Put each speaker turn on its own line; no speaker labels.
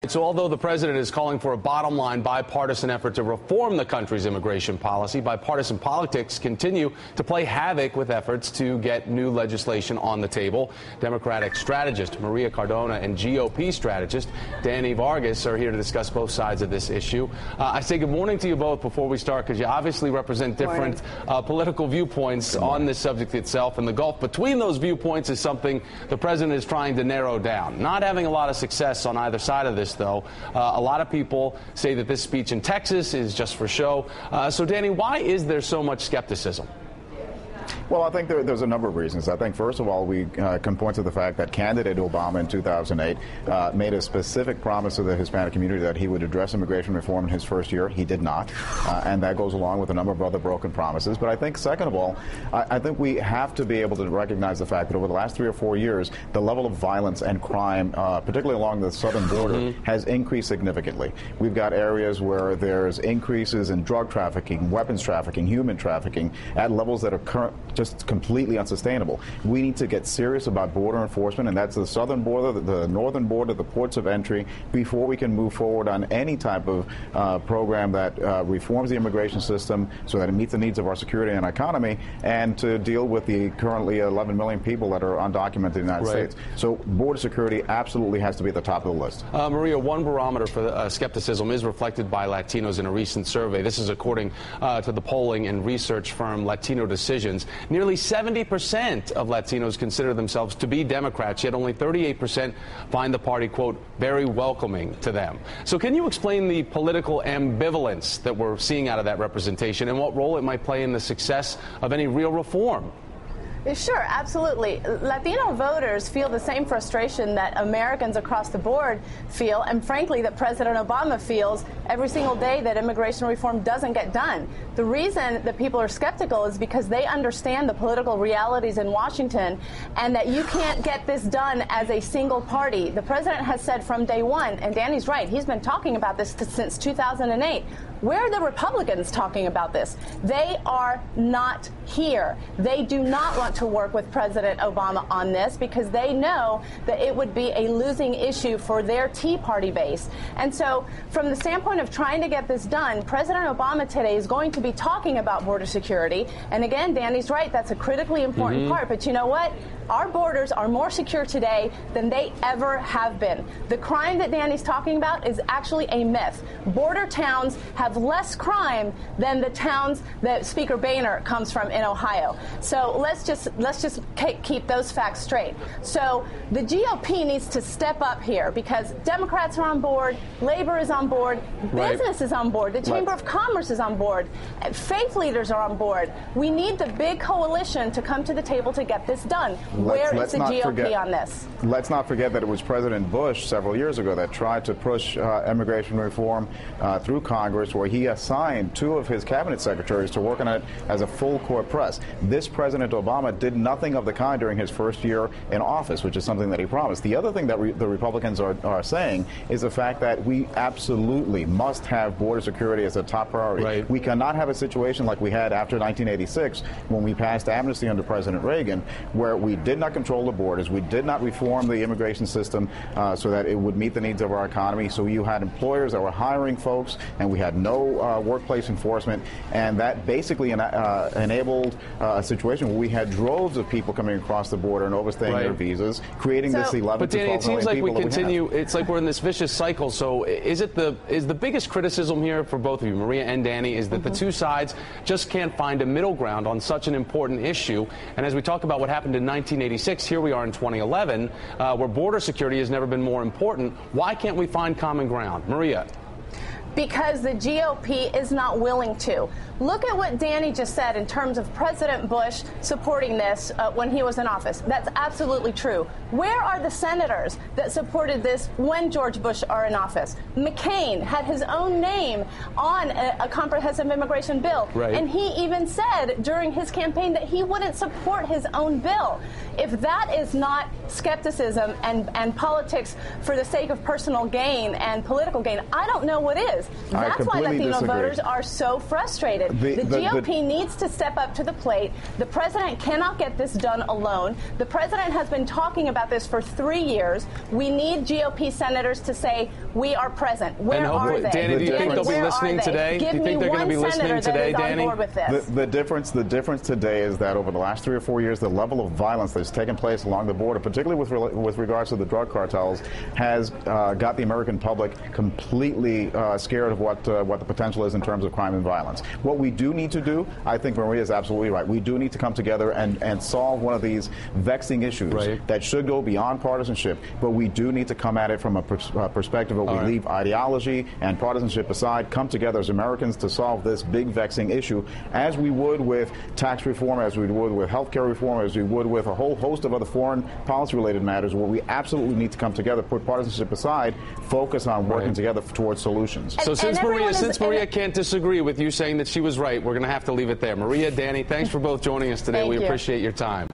So although the president is calling for a bottom-line bipartisan effort to reform the country's immigration policy, bipartisan politics continue to play havoc with efforts to get new legislation on the table. Democratic strategist Maria Cardona and GOP strategist Danny Vargas are here to discuss both sides of this issue. I say good morning to you both before we start, because you obviously represent different political viewpoints on this subject itself, and the gulf between those viewpoints is something the president is trying to narrow down. Not having a lot of success on either side of this, though. A lot of people say that this speech in Texas is just for show. So, Danny, why is there so much skepticism?
Well, I think there's a number of reasons. I think, first of all, we can point to the fact that candidate Obama in 2008 made a specific promise to the Hispanic community that he would address immigration reform in his first year. He did not. And that goes along with a number of other broken promises. But I think, second of all, I think we have to be able to recognize the fact that over the last 3 or 4 years, the level of violence and crime, particularly along the southern border, has increased significantly. We've got areas where there's increases in drug trafficking, weapons trafficking, human trafficking at levels that are just completely unsustainable. We need to get serious about border enforcement, and that's the southern border, the northern border, the ports of entry, before we can move forward on any type of program that reforms the immigration system so that it meets the needs of our security and economy, and to deal with the currently 11 million people that are undocumented in the United States. So border security absolutely has to be at the top of the list.
Maria, one barometer for skepticism is reflected by Latinos in a recent survey. This is according to the polling and research firm Latino Decisions. Nearly 70% of Latinos consider themselves to be Democrats, yet only 38% find the party, quote, very welcoming to them. So can you explain the political ambivalence that we're seeing out of that representation and what role it might play in the success of any real reform?
Sure, absolutely. Latino voters feel the same frustration that Americans across the board feel, and frankly that President Obama feels every single day that immigration reform doesn't get done. The reason that people are skeptical is because they understand the political realities in Washington and that you can't get this done as a single party. The president has said from day one, and Danny's right, he's been talking about this since 2008. Where are the Republicans talking about this? They are not here. They do not want to work with President Obama on this because they know that it would be a losing issue for their Tea Party base. And so from the standpoint of trying to get this done, President Obama today is going to be talking about border security. And again, Danny's right, that's a critically important part. But you know what? Our borders are more secure today than they ever have been. The crime that Danny's talking about is actually a myth. Border towns have less crime than the towns that Speaker Boehner comes from in Ohio. So let's just keep those facts straight. So the GOP needs to step up here because Democrats are on board, labor is on board, business is on board, the Chamber of Commerce is on board, faith leaders are on board. We need the big coalition to come to the table to get this done. Where is the GOP on this?
Let's not forget that it was President Bush several years ago that tried to push immigration reform through Congress, where he assigned 2 of his cabinet secretaries to work on it as a full court press. This President Obama did nothing of the kind during his first year in office, which is something that he promised. The other thing that the Republicans are saying is the fact that we absolutely must have border security as a top priority. We cannot have a situation like we had after 1986 when we passed amnesty under President Reagan, where we did not control the borders, we did not reform the immigration system so that it would meet the needs of our economy. So you had employers that were hiring folks, and we had no workplace enforcement, and that basically enabled a situation where we had droves of people coming across the border and overstaying their visas, creating this 11 to 12 million people. But Danny, it seems like we continue.
It's like we're in this vicious cycle. So is the biggest criticism here for both of you, Maria and Danny, is that the two sides just can't find a middle ground on such an important issue? And as we talk about what happened in 1986, here we are in 2011, where border security has never been more important. Why can't we find common ground? Maria.
Because the GOP is not willing to. Look at what Danny just said in terms of President Bush supporting this when he was in office. That's absolutely true. Where are the senators that supported this when George Bush are in office? McCain had his own name on a comprehensive immigration bill. And he even said during his campaign that he wouldn't support his own bill. If that is not skepticism and politics for the sake of personal gain and political gain, I don't know what is. is. That's why Latino voters are so frustrated. The GOP needs to step up to the plate. The president cannot get this done alone. The president has been talking about this for 3 years. We need GOP senators to say, we are present. Where are they?
Danny, do you think they'll be listening today? Do you think they're going to be listening today, Danny?
The difference today is that over the last 3 or 4 years, the level of violence that's taken place along the border, particularly with regards to the drug cartels, has got the American public completely scared of what the potential is in terms of crime and violence. What we do need to do, I think Maria is absolutely right. We do need to come together and solve one of these vexing issues that should go beyond partisanship, but we do need to come at it from a perspective of we leave ideology and partisanship aside, come together as Americans to solve this big vexing issue, as we would with tax reform, as we would with health care reform, as we would with a whole host of other foreign policy-related matters, where we absolutely need to come together, put partisanship aside, focus on working together towards solutions.
So since Maria can't disagree with you saying that she was right, we're going to have to leave it there. Maria, Danny, thanks for both joining us today. We appreciate your time.